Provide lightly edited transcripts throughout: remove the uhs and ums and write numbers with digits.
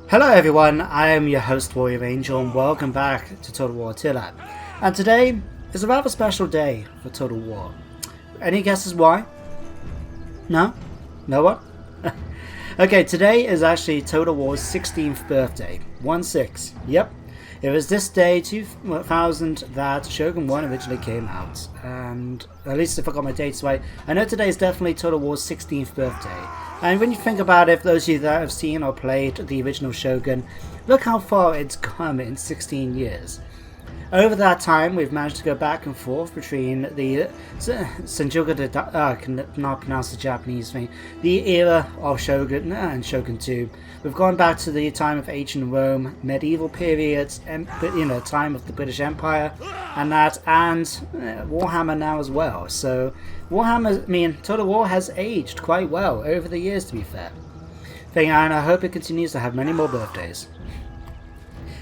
Hello everyone, I am your host Warrior Angel and welcome back to Total War Attila. And today is a rather special day for Total War. Any guesses why? No? No one? Okay, today is actually Total War's 16th birthday. 1-6. Yep. It was this day, 2000, that Shogun 1 originally came out. And at least if I got my dates right, I know today is definitely Total War's 16th birthday. And when you think about it, for those of you that have seen or played the original Shogun, look how far it's come in 16 years. Over that time, we've managed to go back and forth between the Senjuga, I cannot pronounce the Japanese thing, the era of Shogun and Shogun 2. We've gone back to the time of ancient Rome, medieval periods, and time of the British Empire, and Warhammer now as well. So Warhammer, Total War has aged quite well over the years, to be fair. And I hope it continues to have many more birthdays.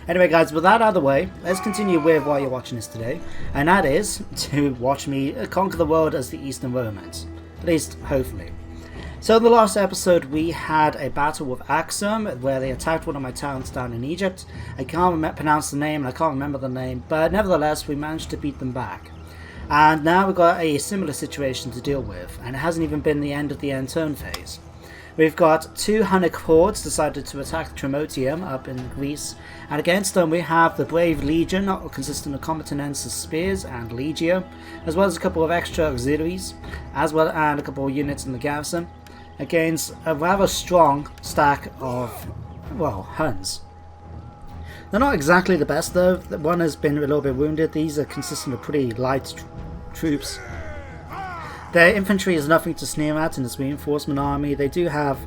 Anyway guys, with that out of the way, let's continue with why you're watching this today, and that is to watch me conquer the world as the Eastern Romans. At least, hopefully. So in the last episode we had a battle with Axum, where they attacked one of my towns down in Egypt. I can't pronounce the name, and I can't remember the name, but nevertheless we managed to beat them back. And now we've got a similar situation to deal with, and it hasn't even been the end of the end turn phase. We've got two Hunnic hordes decided to attack Trimotium up in Greece, and against them we have the Brave Legion, consisting of Combatanensis Spears and Legio, as well as a couple of extra auxiliaries, as well and a couple of units in the garrison, against a rather strong stack of, Huns. They're not exactly the best though. One has been a little bit wounded. These are consisting of pretty light troops. Their infantry is nothing to sneer at in this reinforcement army. They do have,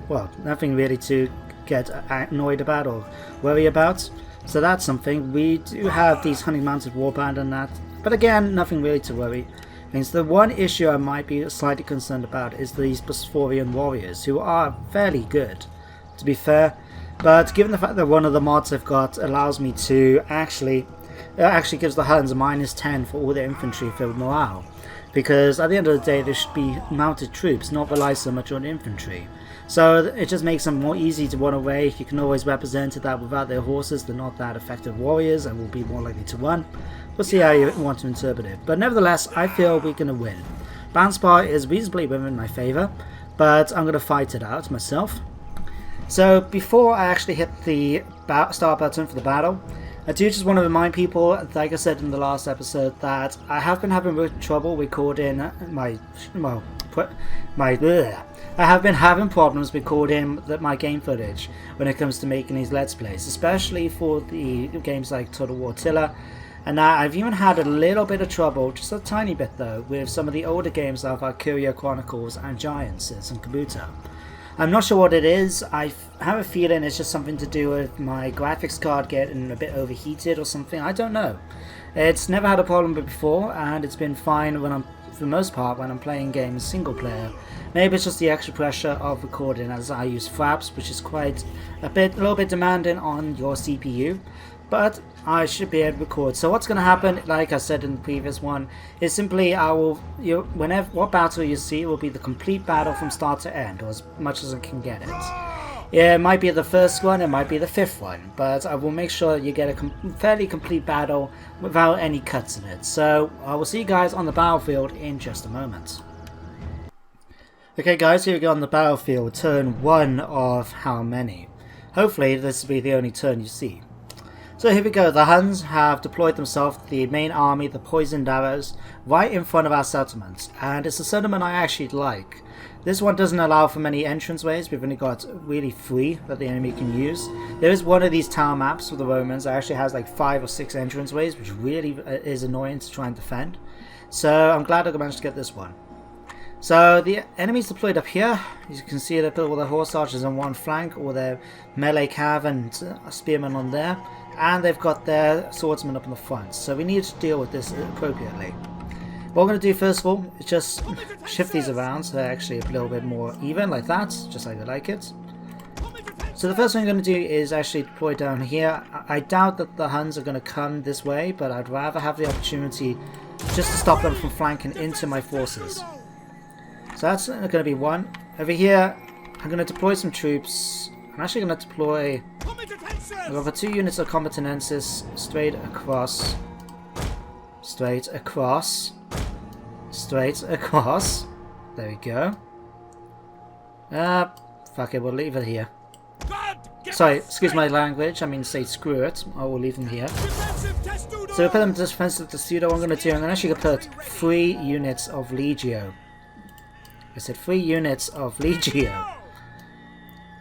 nothing really to get annoyed about or worry about. So that's something. We do have these honey mounted warband and that. But again, nothing really to worry. Means the one issue I might be slightly concerned about is these Bosphorian warriors, who are fairly good, to be fair. But given the fact that one of the mods I've got allows me to actually gives the Huns a -10 for all their infantry for morale. Because at the end of the day, there should be mounted troops, not rely so much on infantry. So it just makes them more easy to run away. You can always represent that without their horses, they're not that effective warriors and will be more likely to run. We'll see how you want to interpret it. But nevertheless, I feel we're going to win. Banspar is reasonably in my favour, but I'm going to fight it out myself. So before I actually hit the start button for the battle, I do just want to remind people, like I said in the last episode, that I have been having trouble recording I have been having problems recording my game footage when it comes to making these Let's Plays, especially for the games like Total War Attila. And I've even had a little bit of trouble, just a tiny bit though, with some of the older games like Valkyria Chronicles and Giants and Kabuto. I'm not sure what it is. I have a feeling it's just something to do with my graphics card getting a bit overheated or something. I don't know. It's never had a problem before, and it's been fine when for the most part, when I'm playing games single player. Maybe it's just the extra pressure of recording, as I use Fraps, which is quite a little bit demanding on your CPU. But I should be able to record. So what's going to happen, like I said in the previous one, is simply what battle you see will be the complete battle from start to end, or as much as I can get it. Yeah, it might be the first one, it might be the fifth one, but I will make sure you get a fairly complete battle without any cuts in it. So I will see you guys on the battlefield in just a moment. Okay guys, here we go on the battlefield, turn 1 of how many. Hopefully this will be the only turn you see. So here we go, the Huns have deployed themselves, the main army, the poisoned arrows, right in front of our settlements, and it's a settlement I actually like. This one doesn't allow for many entranceways. We've only got really 3 that the enemy can use. There is one of these town maps for the Romans that actually has like 5 or 6 entranceways, which really is annoying to try and defend. So I'm glad I managed to get this one. So the enemies deployed up here. As you can see, they've got all their horse archers on one flank, all their melee cav and spearmen on there. And they've got their swordsmen up in the front, so we need to deal with this appropriately. What we're going to do first of all is just shift these around so they're actually a little bit more even, like that, just like I like it. So the first thing I'm going to do is actually deploy down here. I doubt that the Huns are going to come this way, but I'd rather have the opportunity just to stop them from flanking into my forces. So that's going to be one. Over here, I'm going to deploy some troops. I'm actually going to deploy We've got 2 units of combatanensis straight across. Straight across. Straight across. There we go. Fuck it, we'll leave it here. Sorry, excuse my language, I mean say screw it. I will leave them here. So we put them to defensive testudo. What I'm going to do, I'm going to actually put 3 units of Legio. I said 3 units of Legio.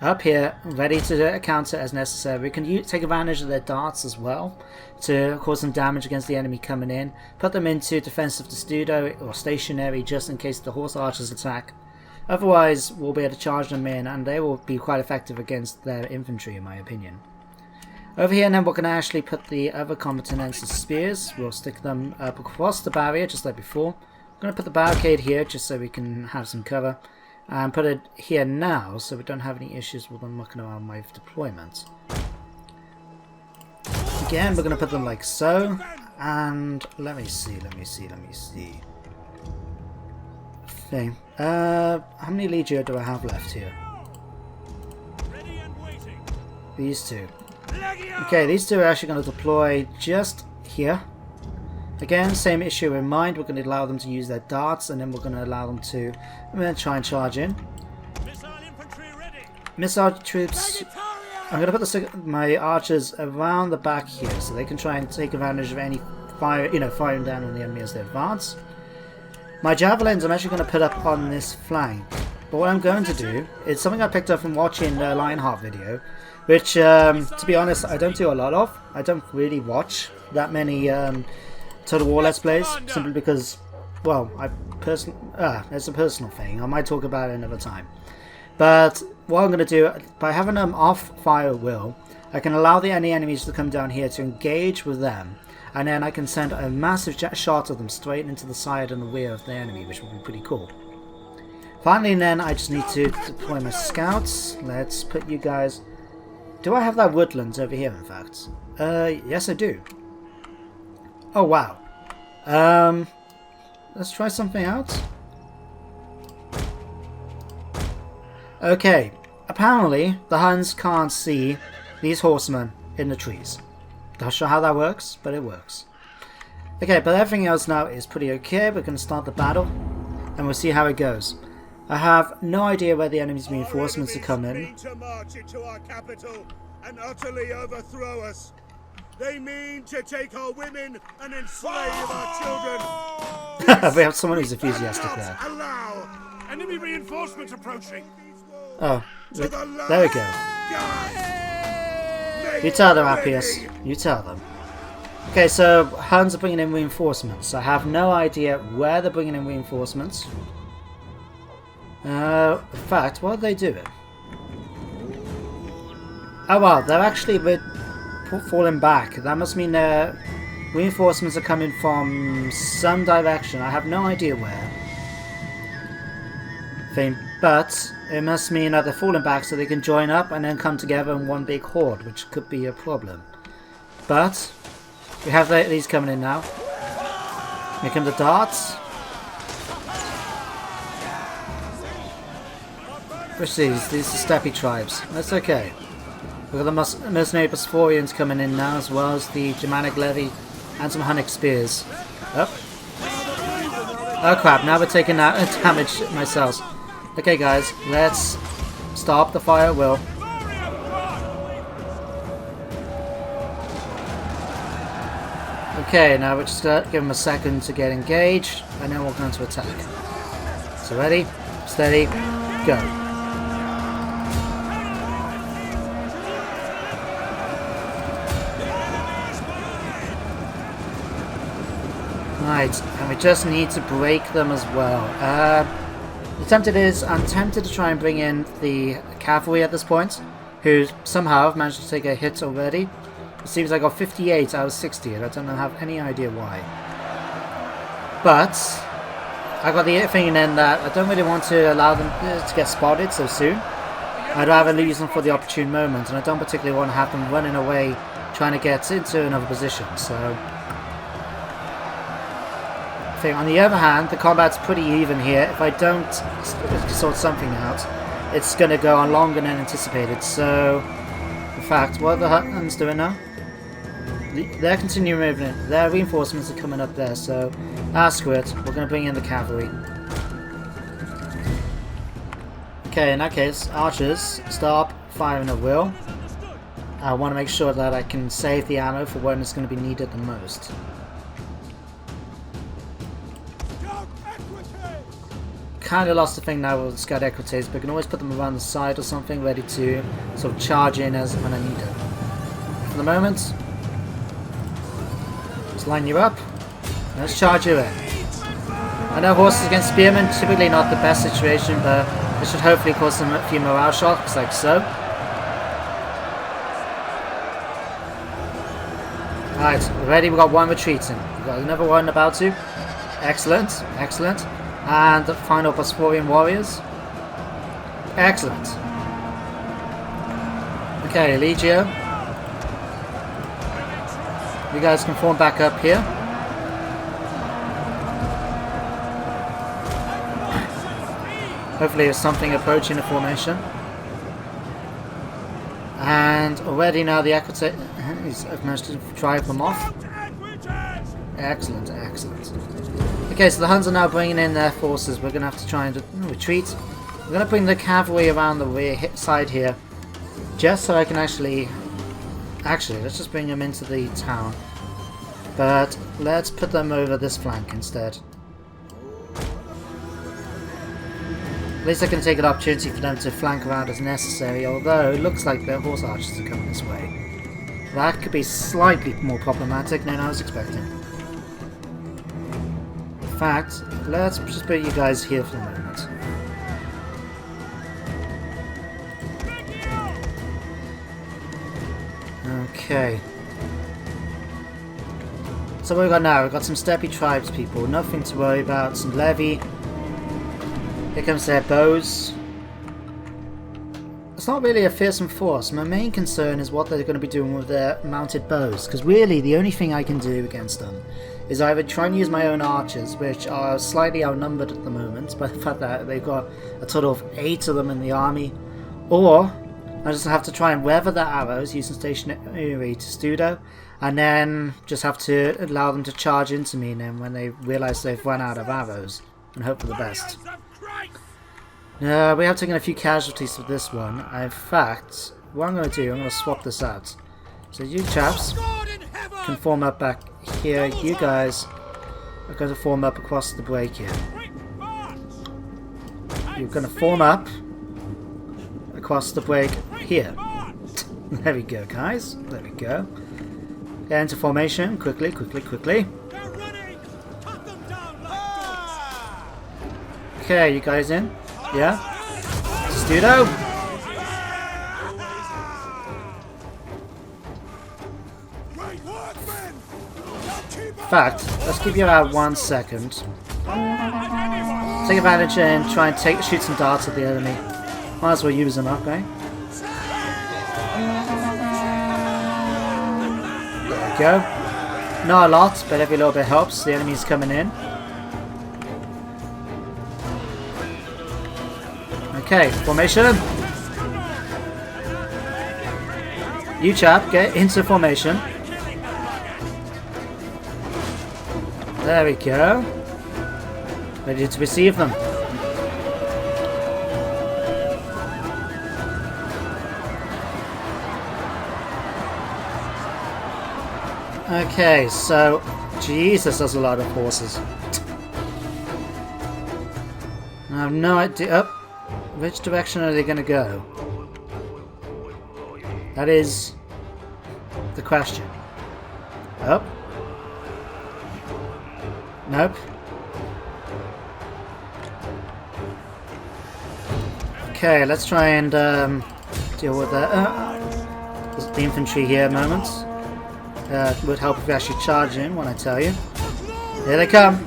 Up here, ready to counter as necessary. We can take advantage of their darts as well to cause some damage against the enemy coming in. Put them into defensive testudo or stationary just in case the horse archers attack. Otherwise, we'll be able to charge them in and they will be quite effective against their infantry in my opinion. Over here then we're going to actually put the other combatanensis spears. We'll stick them up across the barrier just like before. I'm going to put the barricade here just so we can have some cover. And put it here now so we don't have any issues with them mucking around my deployment. Again, we're going to put them like so. And let me see. Thing. How many Legio do I have left here? These 2. Okay, these 2 are actually going to deploy just here. Again, same issue in mind. We're going to allow them to use their darts, and then we're going to allow them to try and charge in. Missile troops. I'm going to put my archers around the back here, so they can try and take advantage of any fire, firing down on the enemy as they advance. My javelins I'm actually going to put up on this flank. But what I'm going to do is something I picked up from watching the Lionheart video, which, to be honest, I don't do a lot of. I don't really watch that many Total War Let's Plays, simply because, well, it's a personal thing. I might talk about it another time. But what I'm going to do, by having them off fire at will, I can allow any enemies to come down here to engage with them, and then I can send a massive shot of them straight into the side and the rear of the enemy, which would be pretty cool. Finally then, I just need to deploy my scouts. Let's put you guys... Do I have that woodlands over here, in fact? Yes I do. Oh wow. Let's try something out. Okay, apparently the Huns can't see these horsemen in the trees. Not sure how that works, but it works. Okay, but everything else now is pretty okay. We're going to start the battle, and we'll see how it goes. I have no idea where the enemy's reinforcements are coming. To march into our capital and utterly overthrow us. They mean to take our women and enslave our children. We have someone who's enthusiastic there. Allow enemy reinforcements approaching. Oh, there we go. You tell them, Appius. You tell them. Okay, so Huns are bringing in reinforcements. I have no idea where they're bringing in reinforcements. In fact, what are they doing? Oh well, they're actually falling back. That must mean their reinforcements are coming from some direction. I have no idea where. But it must mean that they're falling back so they can join up and then come together in one big horde, which could be a problem. But we have these coming in now. Here come the darts. What's these? These are steppe tribes. That's okay. We've got the mercenary Bosphorians coming in now, as well as the Germanic levy and some Hunnic spears. Oh. Oh crap, now we're taking damage myself. Okay guys, let's stop the fire at will. Okay, now we're just going to give them a second to get engaged, and then we're going to attack. So ready, steady, go. Right, and we just need to break them as well. I'm tempted to try and bring in the cavalry at this point, who somehow have managed to take a hit already. It seems I got 58 out of 60, and I don't have any idea why. But I got the thing then that I don't really want to allow them to get spotted so soon. I'd rather lose them for the opportune moment, and I don't particularly want to have them running away trying to get into another position. So on the other hand, the combat's pretty even here. If I don't sort something out, it's going to go on longer than anticipated. So the fact, what are the Huns doing now? They're continuing moving. Their reinforcements are coming up there, so screw it. We're going to bring in the cavalry. Okay, in that case, archers, stop firing at will. I want to make sure that I can save the ammo for when it's going to be needed the most. Kind of lost the thing now with the scout equities, but I can always put them around the side or something, ready to sort of charge in as when I need it. For the moment, just line you up. Let's charge you in. I know horses against spearmen, typically not the best situation, but it should hopefully cause them a few morale shocks, like so. Right, already we've got one retreating. We've got another one about to. Excellent, excellent. And the final Bosphorian warriors. Excellent. Okay, Legio. You guys can form back up here. Hopefully there's something approaching the formation. And already now the Equite I've managed to drive them off. Excellent, excellent. Okay, so the Huns are now bringing in their forces. We're going to have to try and retreat. We're going to bring the cavalry around the rear side here. Just so I can actually, let's just bring them into the town. But let's put them over this flank instead. At least I can take an opportunity for them to flank around as necessary, although it looks like their horse archers are coming this way. That could be slightly more problematic than I was expecting. In fact, let's just put you guys here for the moment. Okay. So what we've got now, we've got some steppe tribes people, nothing to worry about, some levy. Here comes their bows. It's not really a fearsome force. My main concern is what they're going to be doing with their mounted bows, because really the only thing I can do against them is either try and use my own archers, which are slightly outnumbered at the moment by the fact that they've got a total of 8 of them in the army, or I just have to try and weather their arrows using stationary testudo, and then just have to allow them to charge into me, and then when they realise they've run out of arrows, and hope for the best. We have taken a few casualties for this one. In fact, what I'm going to do, I'm going to swap this out. So you chaps can form up back here. You guys are going to form up across the break here. You're going to form up across the break here. There we go, guys. There we go. Get into formation. Quickly, quickly, quickly. Okay, you guys in? Yeah? Testudo? In fact, let's give you about 1 second. Take advantage and try and shoot some darts at the enemy. Might as well use them up, eh? There we go. Not a lot, but every little bit helps. The enemy's coming in. Okay, formation. You chap, get into formation. There we go. Ready to receive them. Okay, so Jesus, there's a lot of horses. I have no idea. Oh, which direction are they going to go? That is the question. Oh. Nope. Okay, let's try and deal with that. The infantry here a moment. Would help if we actually charge in when I tell you. Here they come.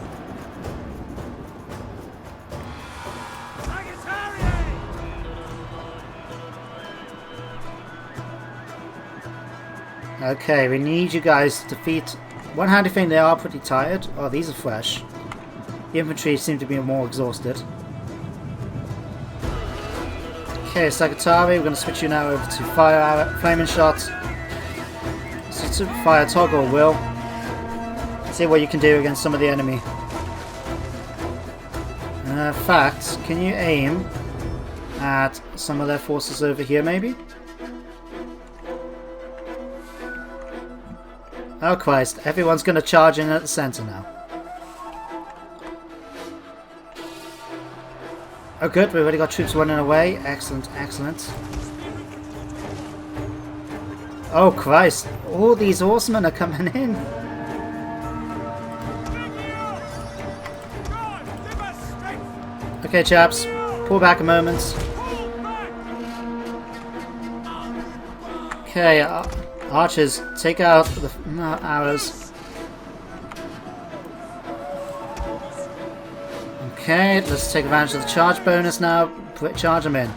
Okay, we need you guys to defeat. One handy thing, they are pretty tired. Oh, these are fresh. The infantry seem to be more exhausted. Okay, Sakatari, we're going to switch you now over to flaming shots. So to fire toggle, Will. See what you can do against some of the enemy. In fact, can you aim at some of their forces over here, maybe? Oh Christ, everyone's going to charge in at the center now. Oh good, we've already got troops running away. Excellent, excellent. Oh Christ, all these horsemen are coming in. Okay chaps, pull back a moment. Okay, archers, take out the arrows. Okay, let's take advantage of the charge bonus now. Charge them in.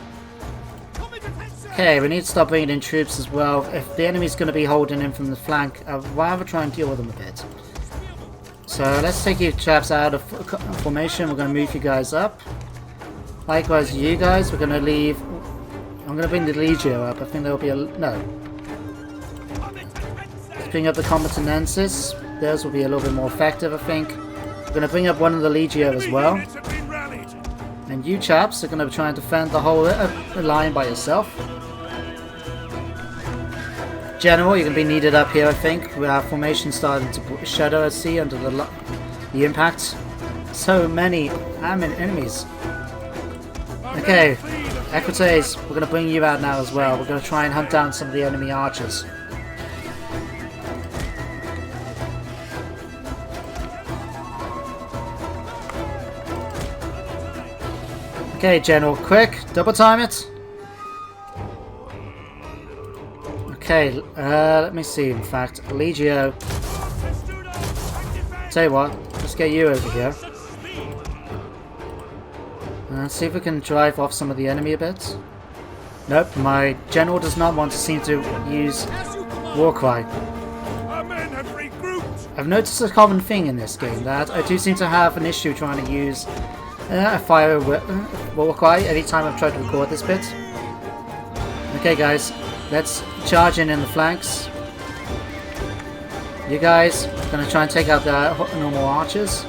Okay, we need to start bringing in troops as well. If the enemy's going to be holding in from the flank, I'd rather try and deal with them a bit. So let's take you chaps out of formation. We're going to move you guys up. Likewise, you guys, we're going to leave. I'm going to bring the Legio up. I think there'll be a... no. Let's bring up the Combatanensis. Theirs will be a little bit more effective, I think. We're going to bring up one of the Legio as well. And you chaps are going to try and defend the whole line by yourself. General, you're going to be needed up here, I think. With our formation starting to shadow, I see, under the impact. So many enemies. Okay, Equites, we're going to bring you out now as well. We're going to try and hunt down some of the enemy archers. Okay, General, quick, double time it. Okay, let me see, in fact, Legio. Tell you what, let's get you over here. Let's see if we can drive off some of the enemy a bit. Nope, my general does not want to seem to use Warcry. I've noticed a common thing in this game, that I do seem to have an issue trying to use a fire Warcry anytime I've tried to record this bit. Okay guys, let's charge in the flanks. You guys are going to try and take out the normal archers.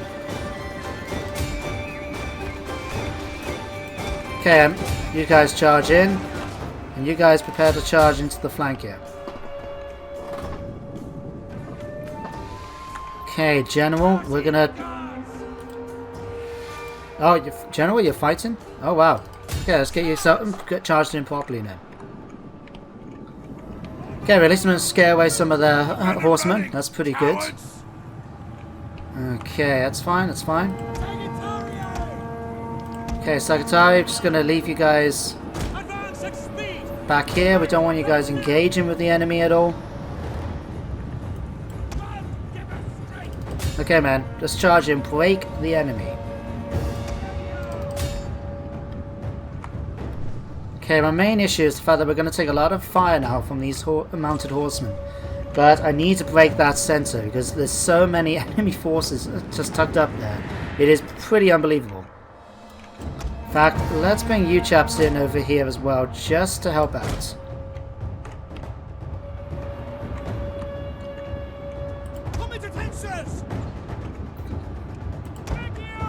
Okay, you guys charge in, and you guys prepare to charge into the flank here. Okay, General, we're gonna... oh, General, you're fighting? Oh wow. Okay, let's get you charged in properly now. Okay, well, at least I'm gonna scare away some of the horsemen. That's pretty good. Okay, that's fine, that's fine. Okay, Sakatari, just going to leave you guys back here. We don't want you guys engaging with the enemy at all. Okay, man, just charge in, break the enemy. Okay, my main issue is the fact that we're going to take a lot of fire now from these mounted horsemen. But I need to break that center because there's so many enemy forces just tucked up there. It is pretty unbelievable. In fact, let's bring you chaps in over here as well, just to help out.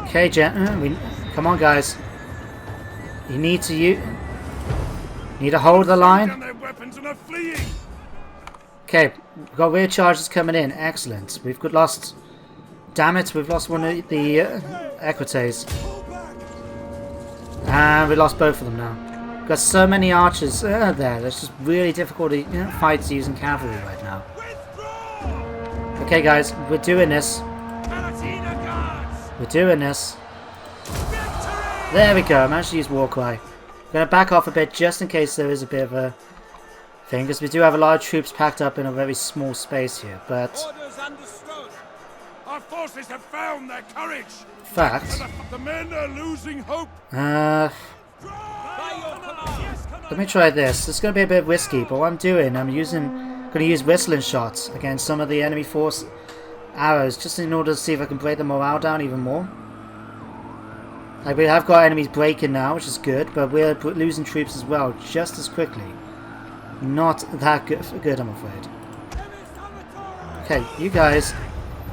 Okay, come on, guys. You need to hold the line. Okay, we've got rear charges coming in. Excellent. We've lost. Damn it, we've lost one of the Equites. And we lost both of them now. We've got so many archers there. It's just really difficult to fight using cavalry right now. Okay, guys, we're doing this. We're doing this. There we go. I managed to use Warcry. I'm going to back off a bit just in case there is a bit of a thing, because we do have a lot of troops packed up in a very small space here. But our forces have found their courage. Fact. The men are losing hope. Let me try this. It's going to be a bit risky, but what I'm doing, I'm going to use whistling shots against some of the enemy force arrows, just in order to see if I can break the morale down even more. Like, we have got enemies breaking now, which is good, but we're losing troops as well, just as quickly. Not that good, I'm afraid. Okay, you guys,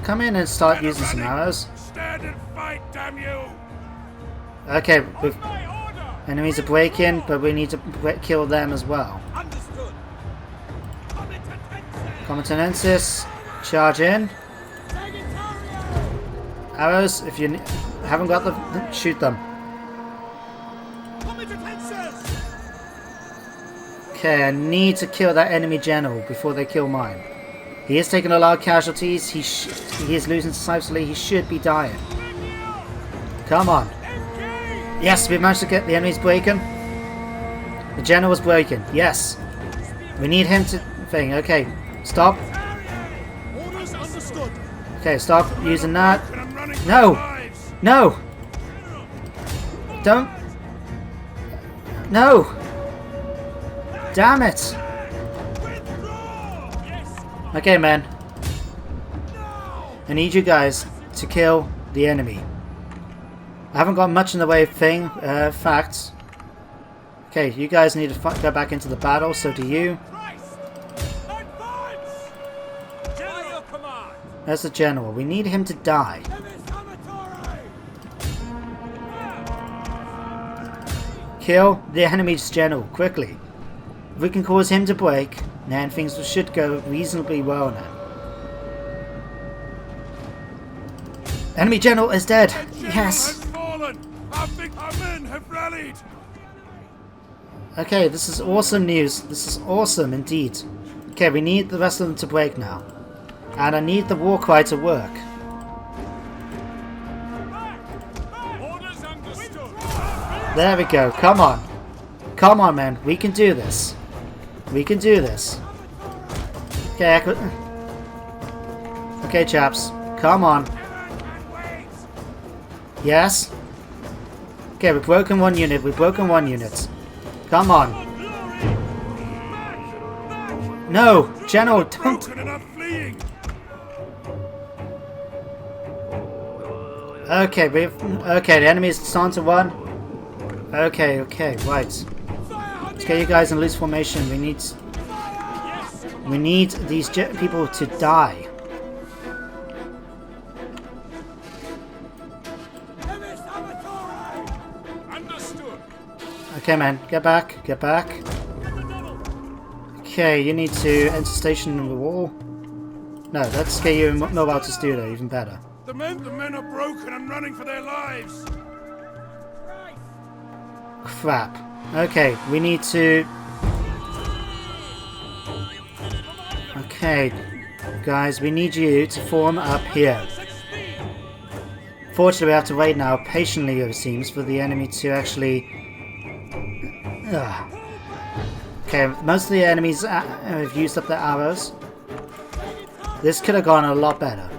come in and start using some arrows. Stand and fight, damn you! Okay, enemies are breaking, but we need to kill them as well. Understood. Comitanensis, charge in. Arrows, if you haven't got them, shoot them. Okay, I need to kill that enemy general before they kill mine. He is taking a lot of casualties. He is losing decisively. He should be dying. Come on. Yes, we managed to get the enemies breaking. The general was breaking. Yes. We need him to thing. Okay, stop. Okay, stop using that. No! No! Don't! No! Damn it! Okay, man. I need you guys to kill the enemy. I haven't got much in the way of facts. Okay, you guys need to go back into the battle, so do you. That's the general. We need him to die. Kill the enemy's general, quickly. If we can cause him to break, then things should go reasonably well now. Enemy general is dead! Yes! Our men have rallied. Okay, this is awesome news. This is awesome indeed. Okay, we need the rest of them to break now. And I need the war cry to work. There we go. Come on. Come on, man. We can do this. We can do this. Okay, okay, chaps. Come on. Yes? Okay, we've broken one unit. We've broken one unit. Come on. No! General, don't... Okay, okay, the enemy is starting to run. Okay, right. Let's get you guys in loose formation. We need these people to die. Okay, man, get back, get back. Okay, you need to enter station in the wall. No, let's get you mobile to studio, even better. The men are broken and running for their lives. Crap. Okay, we need to... Okay, guys, we need you to form up here. Fortunately, we have to wait now patiently, it seems, for the enemy to actually... Okay, most of the enemies have used up their arrows. This could have gone a lot better.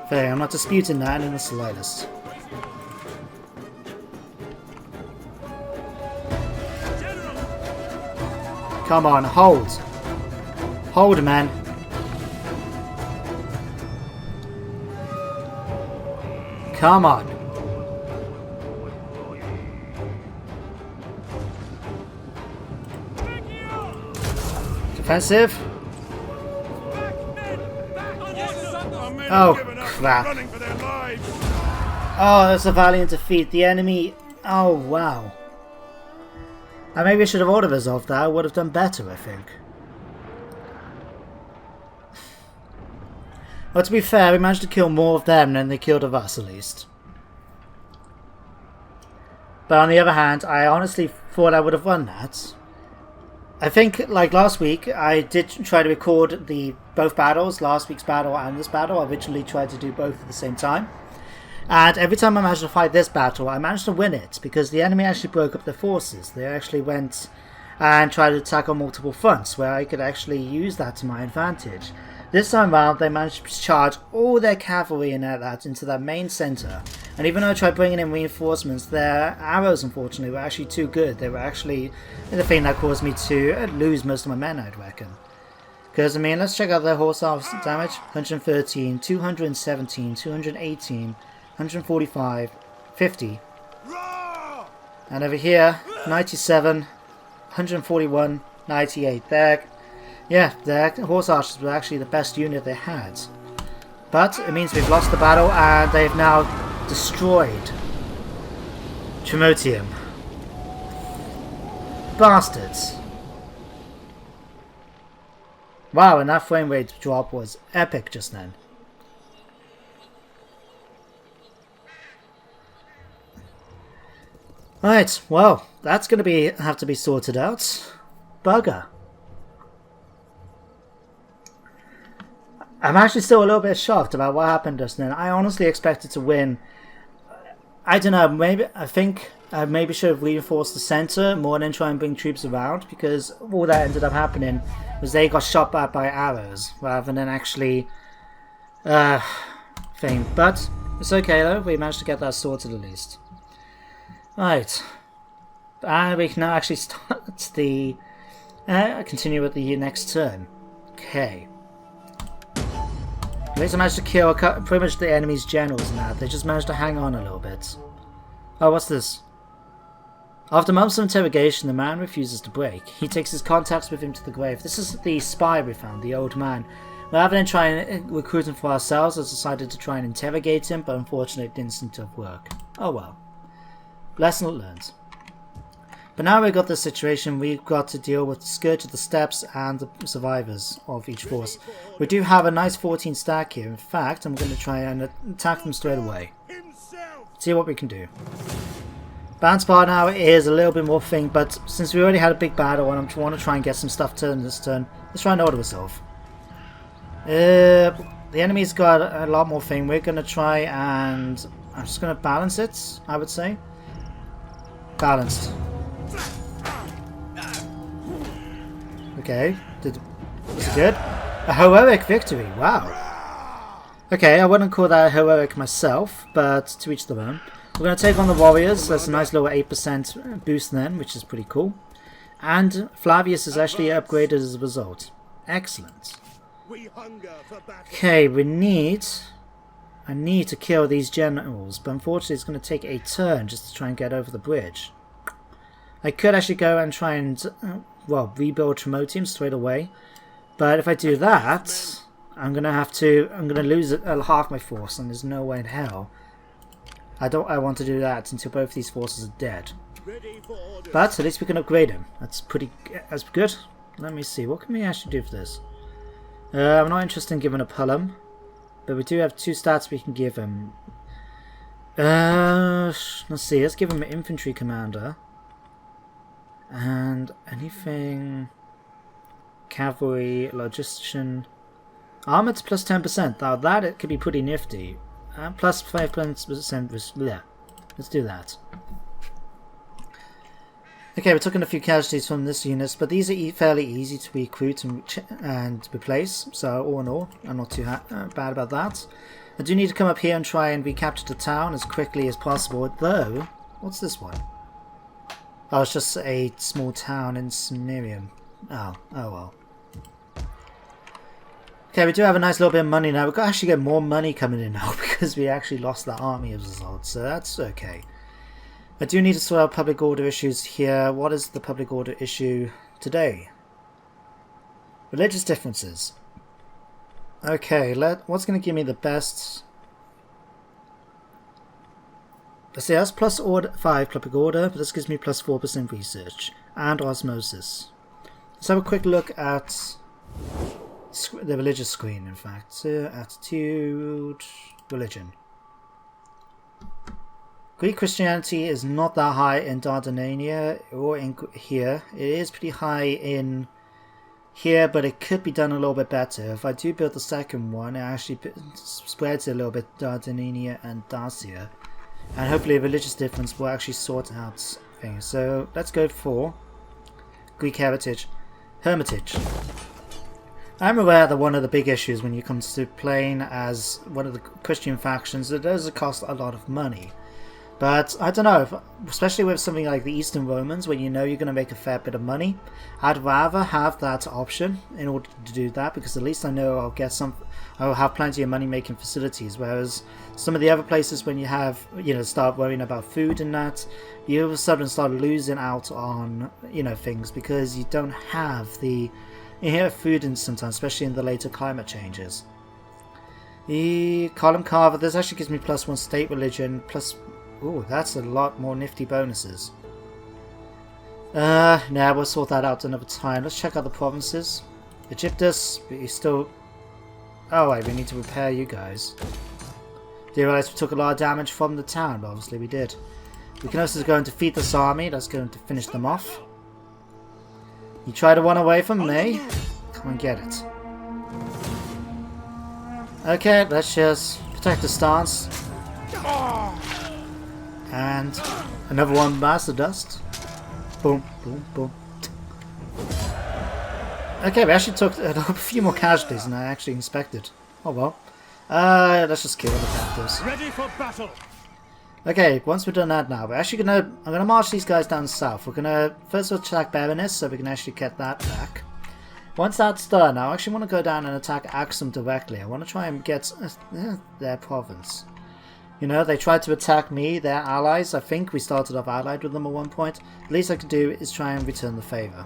Fair, I'm not disputing that in the slightest. Come on, hold. Hold, man. Come on. Defensive. Oh, crap. Oh, that's a valiant defeat. The enemy... Oh, wow. I maybe I should have auto-resolved that. I would have done better, I think. Well, to be fair, we managed to kill more of them than they killed of us, at least. But on the other hand, I honestly thought I would have won that. I think, like last week, I did try to record both battles, last week's battle and this battle. I originally tried to do both at the same time. And every time I managed to fight this battle, I managed to win it, because the enemy actually broke up their forces. They actually went and tried to attack on multiple fronts, where I could actually use that to my advantage. This time round, they managed to charge all their cavalry into that main centre. And even though I tried bringing in reinforcements, their arrows, unfortunately, were actually too good. They were actually the thing that caused me to lose most of my men, I'd reckon. Because, I mean, let's check out their horse damage. 113, 217, 218, 145, 50. Roar! And over here, 97, 141, 98. Their horse archers were actually the best unit they had. But it means we've lost the battle and they've now destroyed Trimotium. Bastards. Wow, and that frame rate drop was epic just then. Right, well, that's going to have to be sorted out. Bugger. I'm actually still a little bit shocked about what happened just then. I honestly expected to win. I don't know, I think I maybe should have reinforced the center more than try and bring troops around, because all that ended up happening was they got shot back by arrows rather than actually thing. But it's okay though, we managed to get that sorted at least. Right, and we can now actually start the continue with the next turn. Okay. At least I managed to kill pretty much the enemy's generals now. They just managed to hang on a little bit. Oh, what's this? After months of interrogation, the man refuses to break. He takes his contacts with him to the grave. This is the spy we found, the old man. Rather than try and recruit him for ourselves, I decided to try and interrogate him, but unfortunately it didn't seem to work. Oh well. Lesson learned. But now we've got this situation, we've got to deal with the Scourge of the Steppes and the survivors of each force. We do have a nice 14 stack here. In fact, I'm going to try and attack them straight away. See what we can do. Bounce bar now is a little bit more thing, but since we already had a big battle and I want to try and get some stuff turned this turn, let's try and auto resolve. The enemy's got a lot more thing. We're going to try and... I'm just going to balance it, I would say. Balanced. Okay, was it good? A heroic victory, wow. Okay, I wouldn't call that heroic myself, but to each their own. We're going to take on the warriors. That's a nice little 8% boost then, which is pretty cool. And Flavius is actually upgraded as a result. Excellent. Okay, I need to kill these generals, but unfortunately it's going to take a turn just to try and get over the bridge. I could actually go and try and, rebuild Trimotium straight away. But if I do that, I'm going to lose half my force, and there's no way in hell I want to do that until both these forces are dead. But at least we can upgrade him. That's good. Let me see, what can we actually do for this? I'm not interested in giving a Pullum, but we do have 2 stats we can give him. Let's see, let's give him an infantry commander. And anything... cavalry, logistician... Armored plus 10%. Now that it could be pretty nifty. Plus 5%. Yeah, let's do that. Okay, we're taking a few casualties from this unit, but these are fairly easy to recruit and replace. So all in all, I'm not too bad about that. I do need to come up here and try and recapture the town as quickly as possible. Though, what's this one? Oh, it's just a small town in Smirium. Oh well. Okay, we do have a nice little bit of money now. We've got to actually get more money coming in now because we actually lost that army as a result, so that's okay. I do need to sort out public order issues here. What is the public order issue today? Religious differences. Okay, what's going to give me the best? Let's see, that's plus 5 public order, but this gives me plus 4% research and osmosis. Let's have a quick look at the religious screen, in fact. Attitude, religion. Greek Christianity is not that high in Dardania or in here. It is pretty high in here, but it could be done a little bit better. If I do build the second one, it actually spreads it a little bit, Dardania and Dacia. And hopefully a religious difference will actually sort out things. So let's go for Greek heritage. Hermitage. I'm aware that one of the big issues when you come to playing as one of the Christian factions, it does cost a lot of money. But I don't know, especially with something like the Eastern Romans, where you know you're going to make a fair bit of money. I'd rather have that option in order to do that, because at least I know I'll have plenty of money making facilities. Whereas some of the other places, when you have, start worrying about food and that, you all of a sudden start losing out on, things, because you don't have the food in sometimes, especially in the later climate changes. The column carver, this actually gives me +1 state religion, plus. Ooh, that's a lot more nifty bonuses. Nah, we'll sort that out another time. Let's check out the provinces. Egyptus, but you still... Oh wait, we need to repair you guys. Do you realise we took a lot of damage from the town? But obviously we did. We can also go and defeat this army. That's going to finish them off. You try to run away from me? Come and get it. Okay, let's just protect the stance. And another one Master Dust. Boom, boom, boom. Okay, we actually took a few more casualties than I actually expected. Oh well. Let's just kill the captives. Ready for battle. Okay, once we've done that now, I'm gonna march these guys down south. We're gonna first attack Berenice, so we can actually get that back. Once that's done, I actually want to go down and attack Axum directly. I want to try and get their province. They tried to attack me, their allies. I think we started off allied with them at one point. The least I could do is try and return the favour.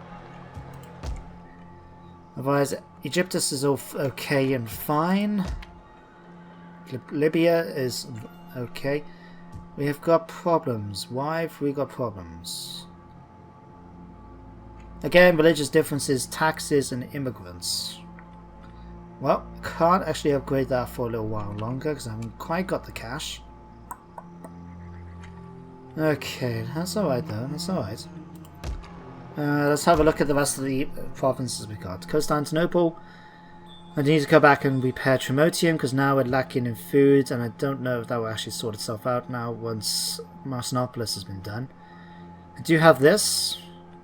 Otherwise, Egyptus is all okay and fine. Libya is okay. We have got problems. Why have we got problems? Again, religious differences, taxes, and immigrants. Well, can't actually upgrade that for a little while longer because I haven't quite got the cash. Okay, that's alright though, that's alright. Let's have a look at the rest of the provinces we got. Constantinople. I need to go back and repair Trimotium because now we're lacking in food, and I don't know if that will actually sort itself out now once Marcinopolis has been done. I do have this.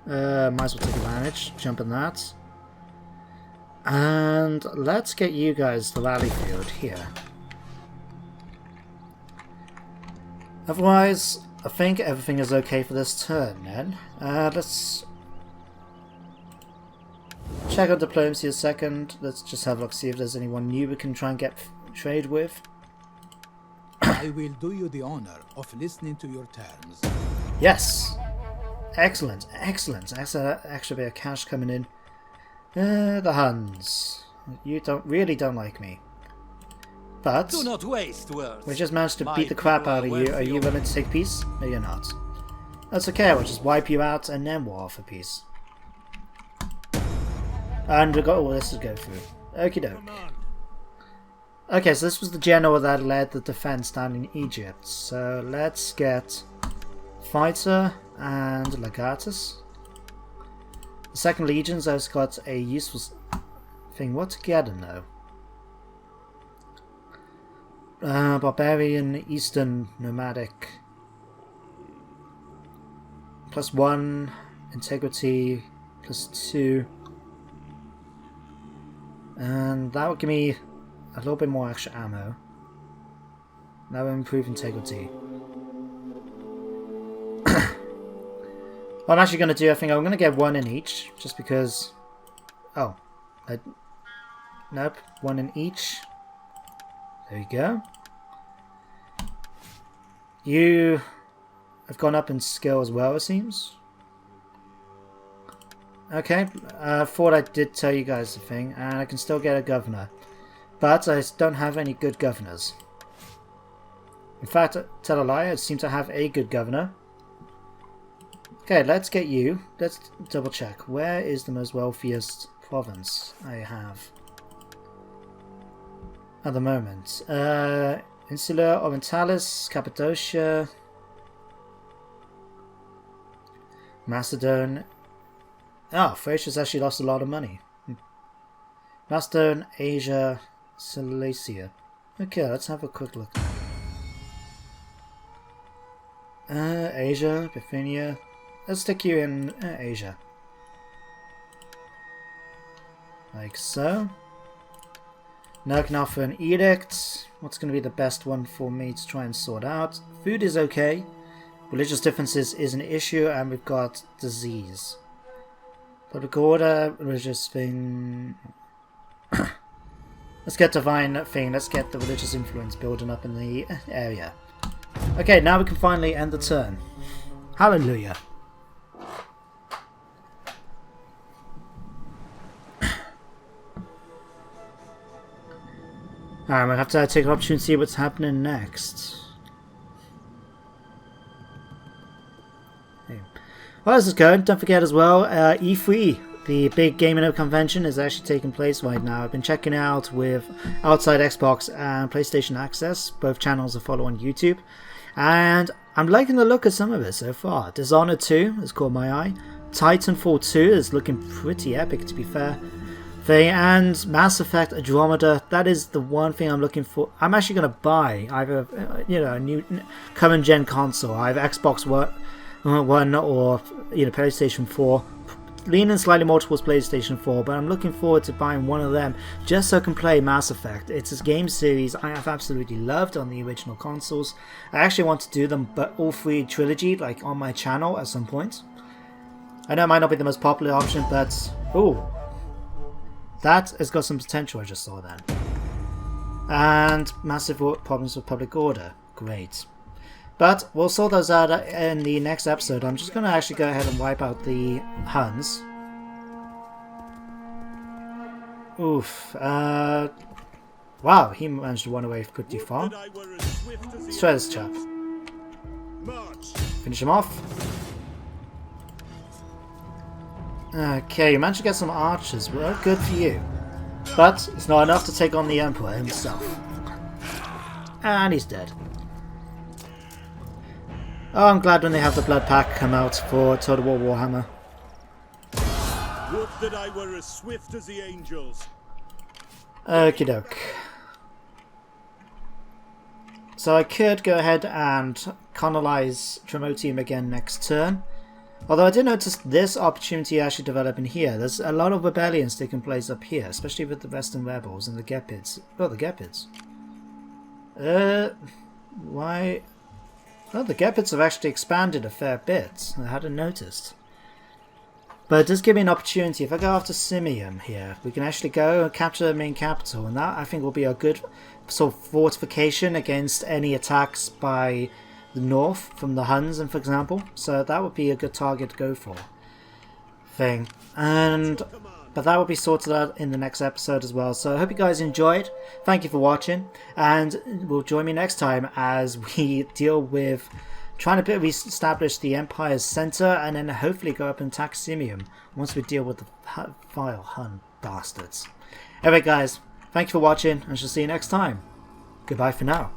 Might as well take advantage, jump in that. And let's get you guys the rally field here. Otherwise, I think everything is okay for this turn then. Let's check out diplomacy a second. Let's just have a look, see if there's anyone new we can try and get trade with. I will do you the honor of listening to your terms. Yes! Excellent, excellent. That's actually a bit of cash coming in. The Huns. You really don't like me. But do not waste words. we just managed to beat the crap out of you. Are you willing to take peace? No, you're not. That's okay, we'll just wipe you out and then war for peace. And we've got all this to go through. Okie doke. Okay, so this was the general that led the defense down in Egypt. So let's get Fighter and Legatus. The second legion's also got a useful thing. What together now? Barbarian, Eastern, Nomadic. +1, Integrity, +2. And that would give me a little bit more extra ammo. That will improve Integrity. What I'm actually going to do, I think I'm going to get 1 in each, just because... Oh. Nope, 1 in each. There you go. You have gone up in skill as well, it seems. Okay, I thought I did tell you guys the thing, and I can still get a governor. But I don't have any good governors. In fact, tell a lie, I seem to have a good governor. Okay, let's get you. Let's double check. Where is the most wealthiest province I have at the moment? Insula, Orientalis, Cappadocia, Macedon. Ah, Thracia's actually lost a lot of money. Macedon, Asia, Cilicia. Okay, let's have a quick look. Asia, Bithynia. Let's stick you in Asia. Like so. Now I can offer an edict. What's going to be the best one for me to try and sort out? Food is okay. Religious differences is an issue, and we've got disease. Public order, religious thing. Let's get divine thing. Let's get the religious influence building up in the area. Okay, now we can finally end the turn. Hallelujah. Alright, we'll have to take an opportunity to see what's happening next. Okay. Well, this is going. Don't forget as well, E3, the big gaming convention, is actually taking place right now. I've been checking out with outside Xbox and PlayStation Access. Both channels are followed on YouTube. And I'm liking the look of some of it so far. Dishonored 2 has caught my eye. Titanfall 2 is looking pretty epic, to be fair. And Mass Effect Andromeda, that is the one thing I'm looking for. I'm actually going to buy either, a new current gen console, either Xbox One or PlayStation 4. Leaning slightly more towards PlayStation 4, but I'm looking forward to buying one of them just so I can play Mass Effect. It's a game series I have absolutely loved on the original consoles. I actually want to do them, but all three trilogy, like on my channel at some point. I know it might not be the most popular option, but ooh. That has got some potential, I just saw then. And massive problems with public order. Great. But we'll sort those out in the next episode. I'm just going to actually go ahead and wipe out the Huns. Oof. Wow, he managed to run away pretty far. Let's try this chap. Finish him off. Okay, you managed to get some archers. Well, good for you. But it's not enough to take on the Emperor himself. And he's dead. Oh, I'm glad when they have the Blood Pack come out for Total War Warhammer. Would that I were as swift as the angels. Okie doke. So I could go ahead and colonize Tremotium again next turn. Although I did notice this opportunity actually developing here. There's a lot of rebellions taking place up here, especially with the Western rebels and the Gepids. Oh, the Gepids. Why? Oh, the Gepids have actually expanded a fair bit. I hadn't noticed. But it does give me an opportunity. If I go after Simium here, we can actually go and capture the main capital, and that I think will be a good sort of fortification against any attacks by the north from the Huns, and for example. So that would be a good target to go for. But that will be sorted out in the next episode as well. So I hope you guys enjoyed. Thank you for watching, and will join me next time as we deal with trying to re-establish the Empire's center, and then hopefully go up and attack Simium once we deal with the vile Hun bastards. Anyway guys, thank you for watching, and I shall see you next time. Goodbye for now.